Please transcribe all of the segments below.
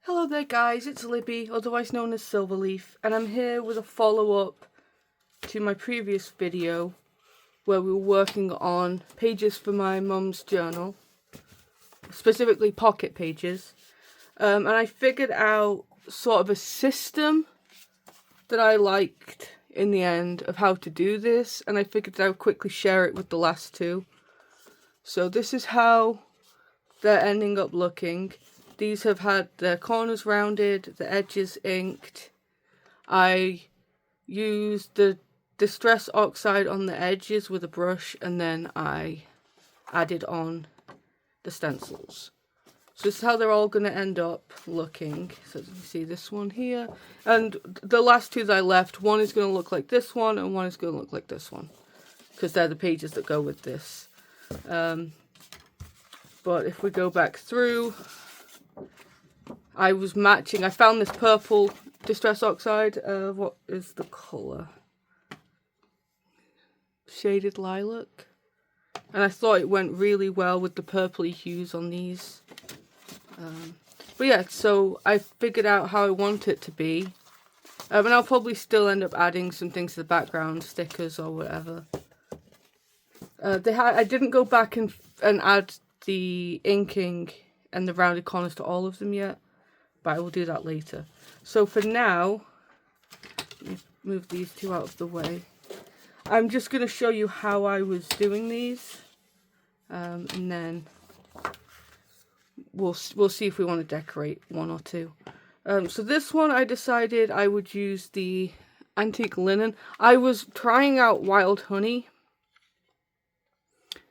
Hello there guys, it's Libby, otherwise known as Silverlief, and I'm here with a follow-up to my previous video where we were working on pages for my mum's journal, specifically pocket pages, and I figured out sort of a system that I liked in the end of how to do this, and I figured I would quickly share it with the last two. So this is how they're ending up looking. These have had their corners rounded, the edges inked. I used the Distress Oxide on the edges with a brush, and then I added on the stencils. So this is how they're all going to end up looking. So you see this one here. And the last two that I left, one is going to look like this one, and one is going to look like this one, because they're the pages that go with this. But if we go back through, I was matching, I found this purple Distress Oxide, what is the colour? Shaded Lilac. And I thought it went really well with the purpley hues on these. But yeah, so I figured out how I want it to be. And I'll probably still end up adding some things to the background, stickers or whatever. I didn't go back and add the inking and the rounded corners to all of them yet, but I will do that later. So for now, let me move these two out of the way. I'm just going to show you how I was doing these, and then we'll see if we want to decorate one or two. So this one I decided I would use the antique linen. I was trying out wild honey.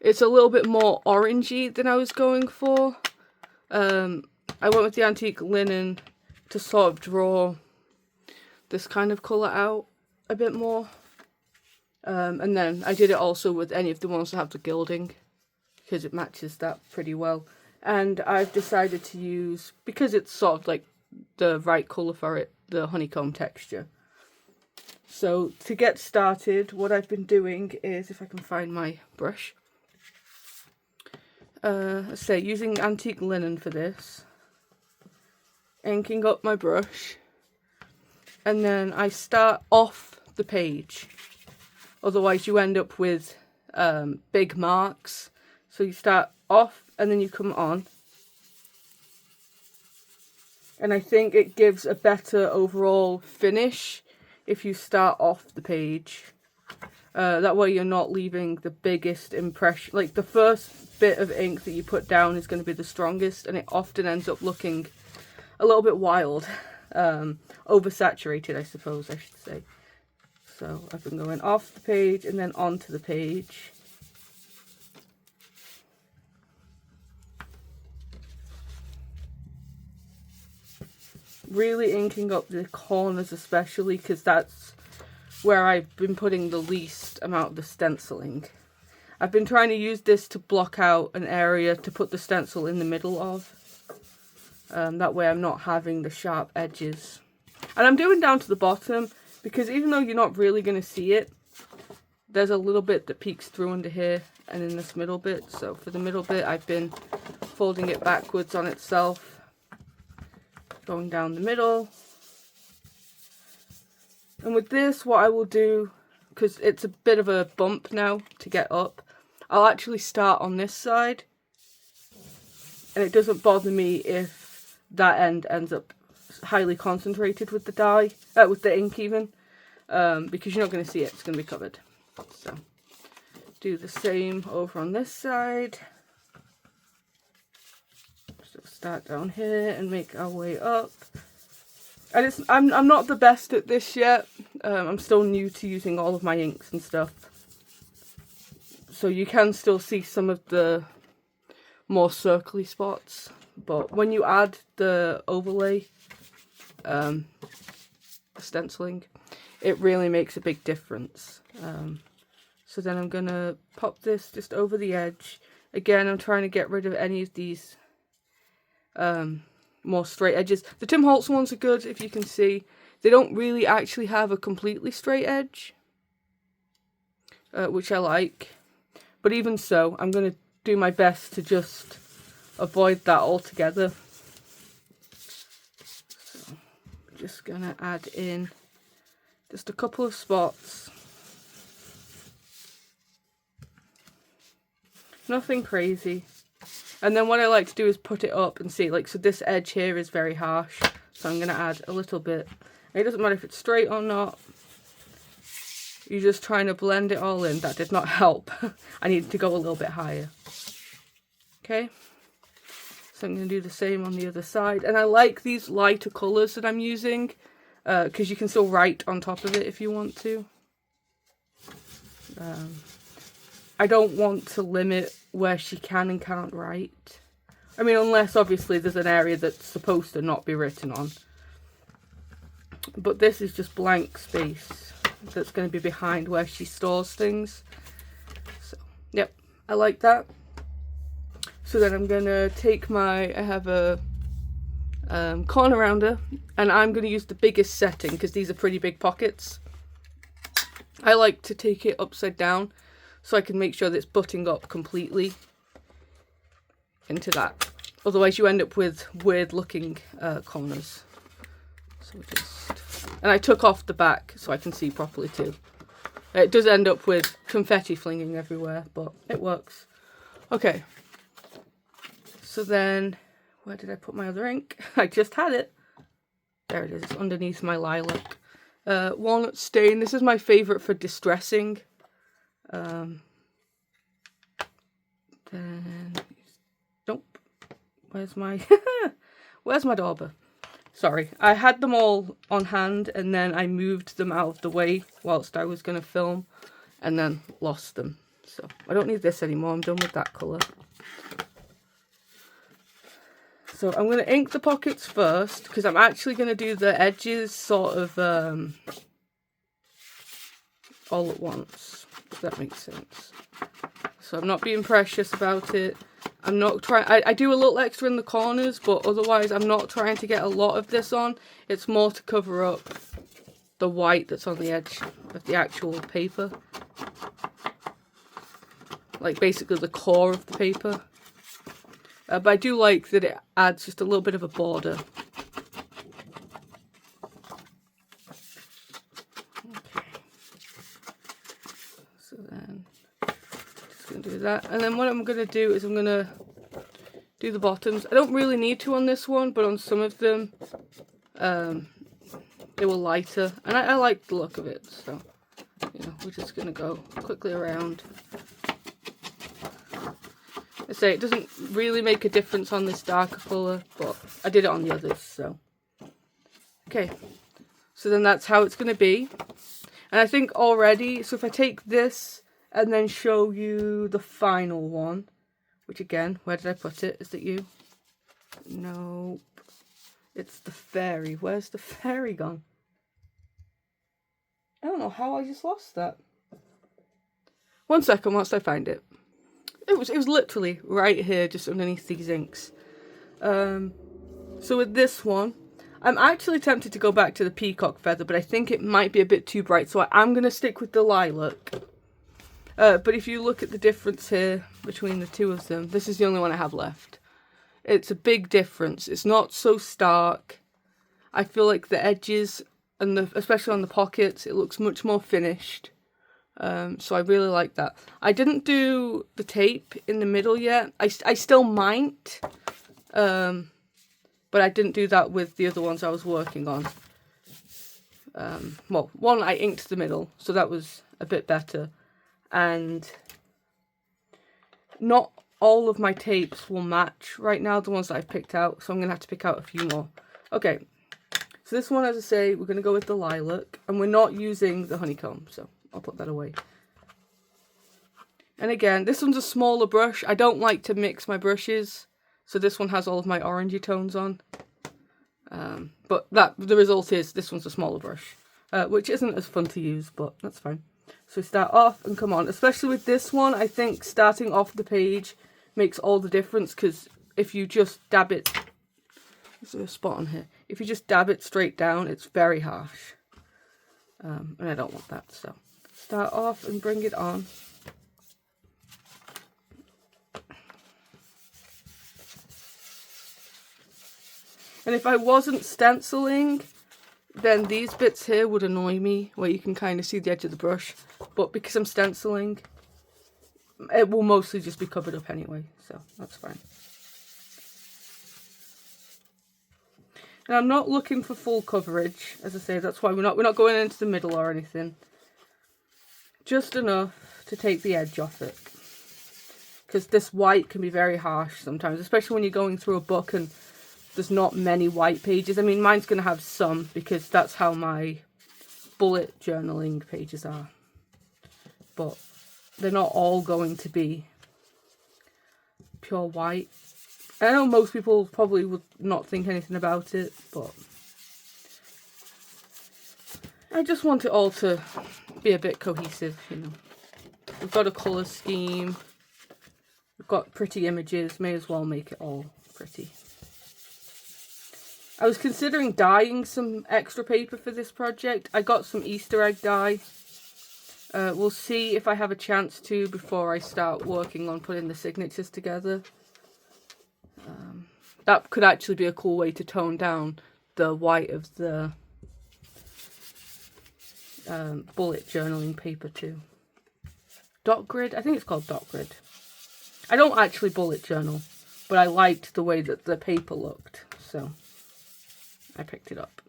It's a little bit more orangey than I was going for. I went with the antique linen to sort of draw this kind of colour out a bit more. And then I did it also with any of the ones that have the gilding, because it matches that pretty well. And I've decided to use, because it's sort of like the right colour for it, the honeycomb texture. So to get started, what I've been doing is, if I can find my brush, let's say using antique linen for this, inking up my brush, and then I start off the page. Otherwise you end up with big marks. So you start off and then you come on. And I think it gives a better overall finish if you start off the page. That way you're not leaving the biggest impression. Like the first bit of ink that you put down is going to be the strongest, and it often ends up looking a little bit wild. Oversaturated, I suppose I should say. So I've been going off the page and then onto the page. Really inking up the corners especially, because that's where I've been putting the least amount of the stenciling. I've been trying to use this to block out an area to put the stencil in the middle of. That way I'm not having the sharp edges. And I'm doing down to the bottom, because even though you're not really going to see it, there's a little bit that peeks through under here and in this middle bit. So for the middle bit, I've been folding it backwards on itself, going down the middle. And with this, what I will do, because it's a bit of a bump now to get up, I'll actually start on this side. And it doesn't bother me if that end ends up highly concentrated with the dye, with the ink even, because you're not going to see it, it's going to be covered. So do the same over on this side. So start down here and make our way up. And I'm not the best at this yet. I'm still new to using all of my inks and stuff, so you can still see some of the more circly spots, but when you add the overlay, the stenciling, it really makes a big difference. So then I'm gonna pop this just over the edge. Again, I'm trying to get rid of any of these more straight edges. The Tim Holtz ones are good, if you can see. They don't really actually have a completely straight edge, which I like. But even so, I'm going to do my best to just avoid that altogether. just gonna add in just a couple of spots. Nothing crazy. And then what I like to do is put it up and see, like, so this edge here is very harsh, so I'm gonna add a little bit. It doesn't matter if it's straight or not. You're just trying to blend it all in. That did not help. I needed to go a little bit higher. Okay. So I'm going to do the same on the other side. And I like these lighter colours that I'm using, because you can still write on top of it if you want to. I don't want to limit where she can and can't write. I mean, unless obviously there's an area that's supposed to not be written on. But this is just blank space that's going to be behind where she stores things. So, yep, I like that. So then I'm going to take I have a corner rounder, and I'm going to use the biggest setting because these are pretty big pockets. I like to take it upside down so I can make sure that it's butting up completely into that. Otherwise you end up with weird looking corners. So and I took off the back so I can see properly too. It does end up with confetti flinging everywhere, but it works. Okay. So then, where did I put my other ink? I just had it. There it is, it's underneath my lilac. Walnut stain, this is my favourite for distressing. Then, nope. Where's my dauber? Sorry, I had them all on hand and then I moved them out of the way whilst I was going to film and then lost them. So I don't need this anymore, I'm done with that colour. So I'm going to ink the pockets first because I'm actually going to do the edges sort of all at once, if that makes sense. So I'm not being precious about it. I'm not trying, I do a little extra in the corners, but otherwise I'm not trying to get a lot of this on. It's more to cover up the white that's on the edge of the actual paper. Like basically the core of the paper. But I do like that it adds just a little bit of a border. Okay. So then, just going to do that. And then what I'm going to do is I'm going to do the bottoms. I don't really need to on this one, but on some of them, they were lighter. And I like the look of it, so, you know, we're just going to go quickly around. I say it doesn't really make a difference on this darker colour, but I did it on the others, so. Okay, so then that's how it's going to be. And I think already, so if I take this and then show you the final one, which again, where did I put it? Is it you? Nope. It's the fairy. Where's the fairy gone? I don't know how I just lost that. 1 second whilst I find it. It was literally right here, just underneath these inks. So with this one, I'm actually tempted to go back to the peacock feather, but I think it might be a bit too bright, so I'm going to stick with the lilac. But if you look at the difference here between the two of them, this is the only one I have left. It's a big difference. It's not so stark. I feel like the edges, and especially on the pockets, it looks much more finished. So I really like that. I didn't do the tape in the middle yet. I still might, but I didn't do that with the other ones I was working on. Well, one I inked the middle, so that was a bit better. And not all of my tapes will match right now, the ones that I've picked out, so I'm going to have to pick out a few more. Okay, so this one, as I say, we're going to go with the lilac, and we're not using the honeycomb, so I'll put that away. And again, this one's a smaller brush. I don't like to mix my brushes, so this one has all of my orangey tones on. But the result is this one's a smaller brush, which isn't as fun to use, but that's fine. So start off and come on. Especially with this one, I think starting off the page makes all the difference, because if you just dab it, there's a spot on here. If you just dab it straight down, it's very harsh. And I don't want that, so start off and bring it on. And if I wasn't stenciling, then these bits here would annoy me, where you can kind of see the edge of the brush. But because I'm stenciling, it will mostly just be covered up anyway, so that's fine. And I'm not looking for full coverage, as I say, that's why we're not going into the middle or anything. Just enough to take the edge off it. Because this white can be very harsh sometimes, especially when you're going through a book and there's not many white pages. I mean, mine's going to have some, because that's how my bullet journaling pages are. But they're not all going to be pure white. I know most people probably would not think anything about it, but I just want it all to be a bit cohesive, you know. We've got a colour scheme, we've got pretty images, may as well make it all pretty. I was considering dyeing some extra paper for this project. I got some Easter egg dye. We'll see if I have a chance to before I start working on putting the signatures together. That could actually be a cool way to tone down the white of the bullet journaling paper too. Dot grid? I think it's called dot grid. I don't actually bullet journal, but I liked the way that the paper looked, so I picked it up.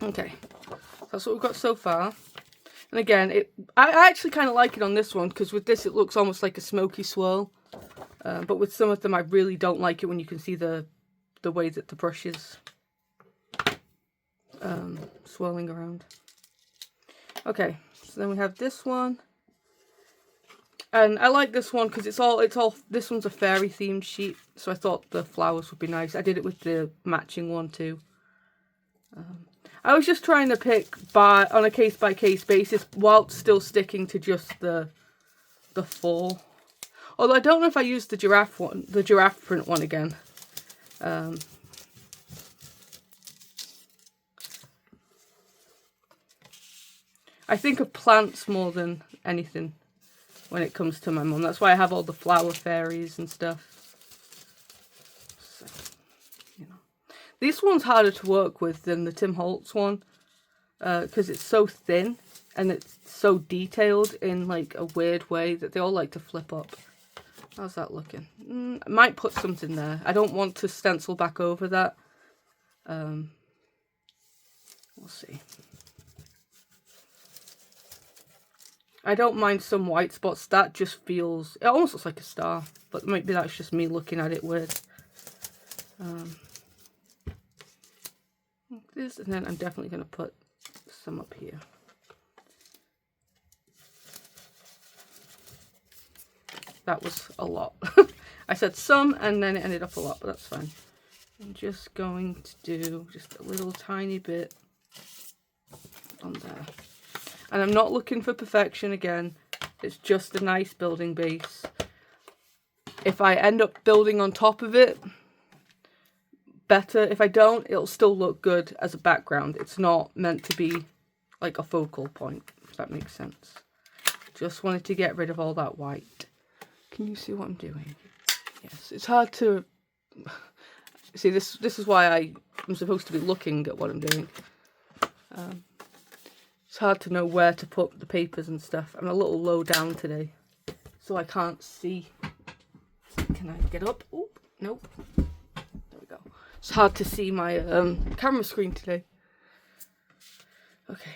Okay, that's what we've got so far. And again, I actually kind of like it on this one, because with this it looks almost like a smoky swirl. But with some of them I really don't like it when you can see the way that the brush is swirling around. Okay, so then we have this one. And I like this one because this one's a fairy themed sheet, so I thought the flowers would be nice. I did it with the matching one too. I was just trying to pick on a case by case basis while still sticking to just the four. Although I don't know if I used the giraffe print one again. I think of plants more than anything when it comes to my mum. That's why I have all the flower fairies and stuff. So, you know. This one's harder to work with than the Tim Holtz one, because it's so thin and it's so detailed in like a weird way that they all like to flip up. How's that looking? I might put something there. I don't want to stencil back over that. We'll see. I don't mind some white spots. That just feels... It almost looks like a star. But maybe that's just me looking at it weird. This, and then I'm definitely going to put some up here. That was a lot. I said some and then it ended up a lot, but that's fine. I'm just going to do just a little tiny bit on there. And I'm not looking for perfection again. It's just a nice building base. If I end up building on top of it, better. If I don't, it'll still look good as a background. It's not meant to be like a focal point, if that makes sense. Just wanted to get rid of all that white. Can you see what I'm doing? Yes, it's hard to... See, this is why I'm supposed to be looking at what I'm doing. It's hard to know where to put the papers and stuff. I'm a little low down today, so I can't see. Can I get up? Oh, nope. There we go. It's hard to see my camera screen today. Okay.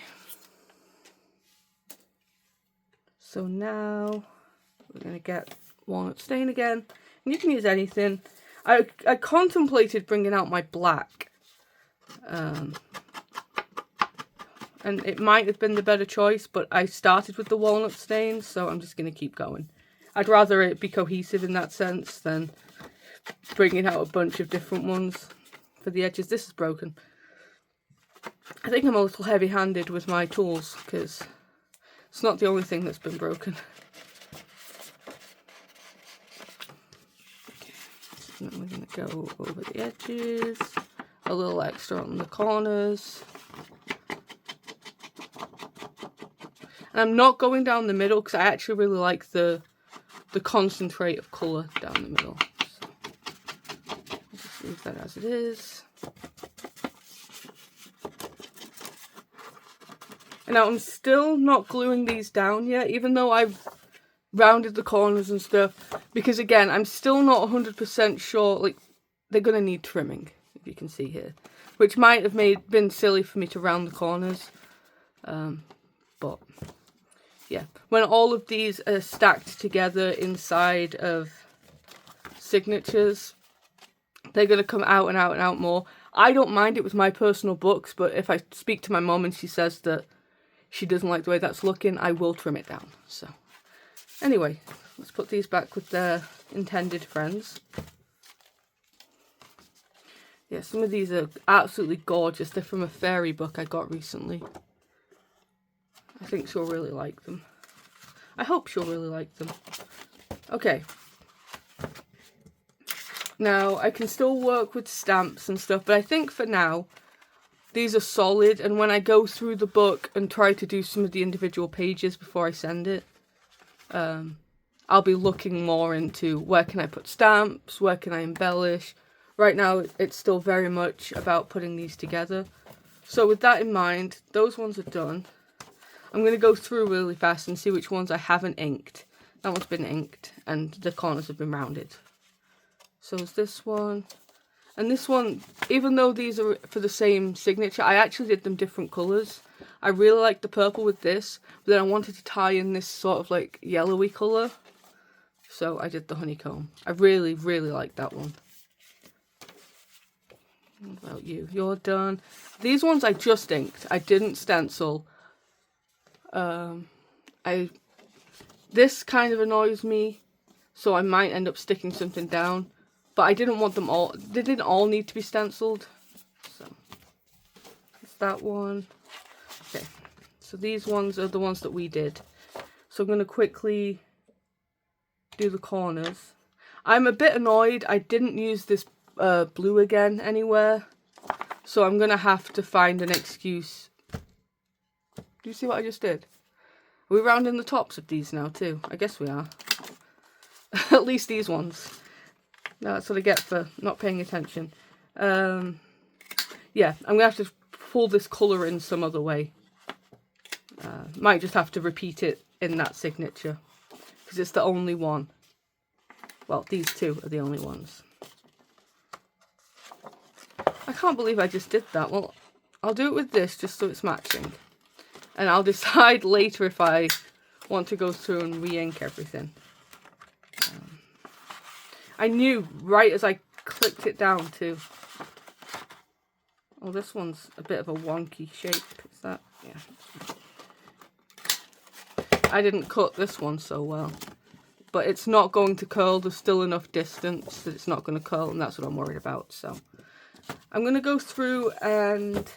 So now we're going to get walnut stain again. And you can use anything. I contemplated bringing out my black. And it might have been the better choice, but I started with the walnut stain, so I'm just going to keep going. I'd rather it be cohesive in that sense than bringing out a bunch of different ones for the edges. This is broken. I think I'm a little heavy-handed with my tools, because it's not the only thing that's been broken. Okay, so then we're going to go over the edges, a little extra on the corners. And I'm not going down the middle because I actually really like the concentrate of colour down the middle. So I'll just leave that as it is. And now I'm still not gluing these down yet, even though I've rounded the corners and stuff, because again, I'm still not 100% sure, like, they're going to need trimming, if you can see here, which might have been silly for me to round the corners, but yeah, when all of these are stacked together inside of signatures, they're going to come out and out and out more. I don't mind it with my personal books, but if I speak to my mom and she says that she doesn't like the way that's looking, I will trim it down. So anyway, let's put these back with their intended friends. Yeah, some of these are absolutely gorgeous. They're from a fairy book I got recently. I think she'll really like them. I hope she'll really like them. Okay. Now, I can still work with stamps and stuff, but I think for now, these are solid, and when I go through the book and try to do some of the individual pages before I send it, I'll be looking more into where can I put stamps, where can I embellish. Right now, it's still very much about putting these together. So with that in mind, those ones are done. I'm going to go through really fast and see which ones I haven't inked. That one's been inked, and the corners have been rounded. So is this one. And this one, even though these are for the same signature, I actually did them different colours. I really like the purple with this, but then I wanted to tie in this sort of like yellowy colour. So I did the honeycomb. I really, really like that one. What about you? You're done. These ones I just inked. I didn't stencil. This kind of annoys me, so I might end up sticking something down. But I didn't want them all, they didn't all need to be stenciled. So, it's that one. Okay, so these ones are the ones that we did. So I'm going to quickly do the corners. I'm a bit annoyed I didn't use this blue again anywhere. So I'm going to have to find an excuse. Do you see what I just did? Are we rounding the tops of these now too? I guess we are. At least these ones. No, that's what I get for not paying attention. Yeah, I'm going to have to pull this colour in some other way. Might just have to repeat it in that signature, because it's the only one. Well, these two are the only ones. I can't believe I just did that. Well, I'll do it with this just so it's matching. And I'll decide later if I want to go through and re-ink everything. I knew right as I clicked it down too. Oh, this one's a bit of a wonky shape. Is that? Yeah. I didn't cut this one so well. But it's not going to curl. There's still enough distance that it's not going to curl, and that's what I'm worried about. So I'm going to go through and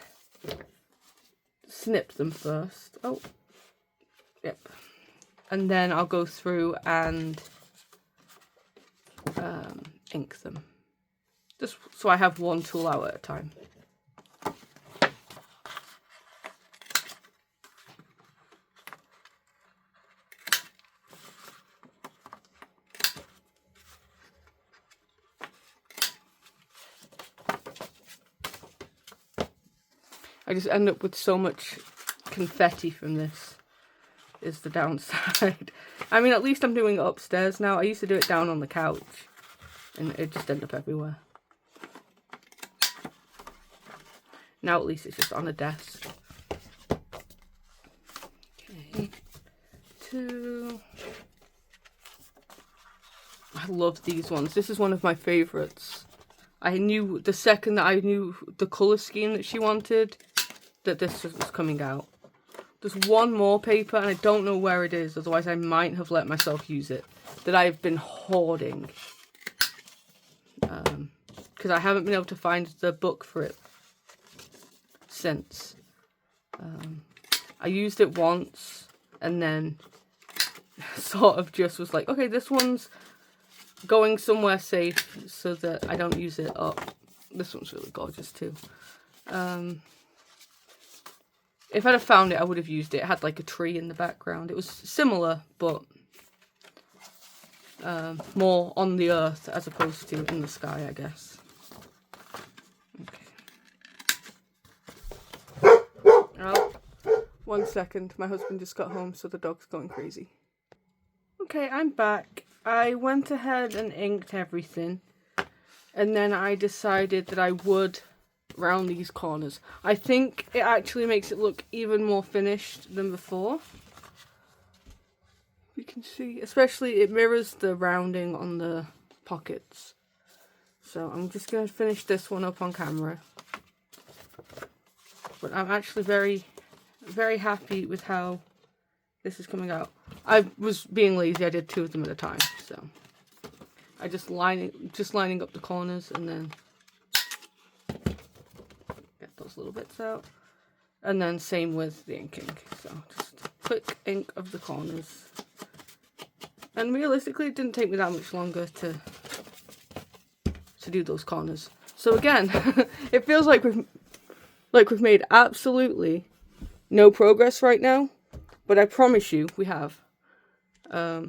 snip them first. Oh, yep. And then I'll go through and ink them, just so I have one tool out at a time. I just end up with so much confetti from this, is the downside. I mean, at least I'm doing it upstairs now. I used to do it down on the couch, and it just ended up everywhere. Now at least it's just on a desk. Okay, 2. I love these ones. This is one of my favourites. I knew the second that I knew the colour scheme that she wanted, that this was coming out. There's one more paper, and I don't know where it is, otherwise I might have let myself use it, that I've been hoarding. Because I haven't been able to find the book for it since. I used it once, and then sort of just was like, okay, this one's going somewhere safe so that I don't use it up. This one's really gorgeous too. If I'd have found it, I would have used it. It had like a tree in the background. It was similar, but more on the earth as opposed to in the sky, I guess. Okay. Oh, 1 second, my husband just got home, so the dog's going crazy. Okay, I'm back. I went ahead and inked everything, and then I decided that I would round these corners. I think it actually makes it look even more finished than before. You can see, especially it mirrors the rounding on the pockets. So I'm just going to finish this one up on camera. But I'm actually very, very happy with how this is coming out. I was being lazy, I did 2 of them at a time, so I just lining up the corners and then get those little bits out. And then same with the inking. So just quick ink of the corners. And realistically it didn't take me that much longer to do those corners. So again, it feels like we've made absolutely no progress right now, but I promise you we have. Yeah,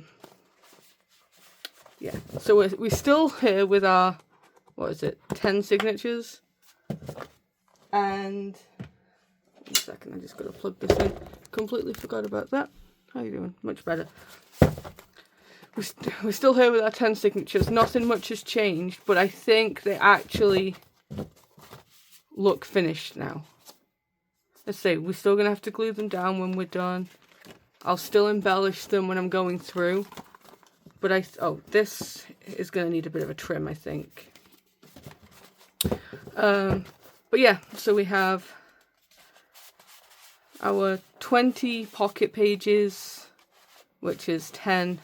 so we're still here with our, what is it, 10 signatures. And 1 second, I just got to plug this in. Completely forgot about that. How are you doing? Much better. We're still here with our 10 signatures. Nothing much has changed, but I think they actually look finished now. Let's say we're still going to have to glue them down when we're done. I'll still embellish them when I'm going through. But this is going to need a bit of a trim, I think. But yeah, so we have our 20 pocket pages, which is 10.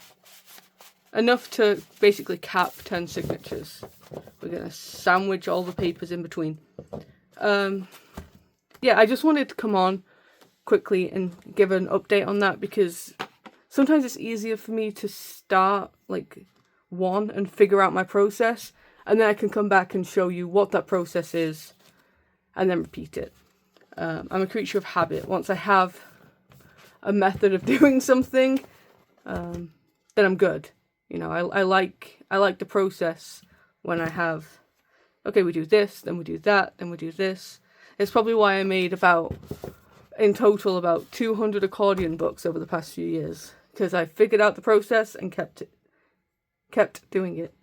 Enough to basically cap 10 signatures. We're going to sandwich all the papers in between. Yeah, I just wanted to come on quickly and give an update on that, because sometimes it's easier for me to start like one and figure out my process, and then I can come back and show you what that process is and then repeat it. I'm a creature of habit. Once I have a method of doing something, then I'm good. You know, I like the process when I have, okay, we do this, then we do that, then we do this. It's probably why I made in total about 200 accordion books over the past few years, because I figured out the process and kept doing it.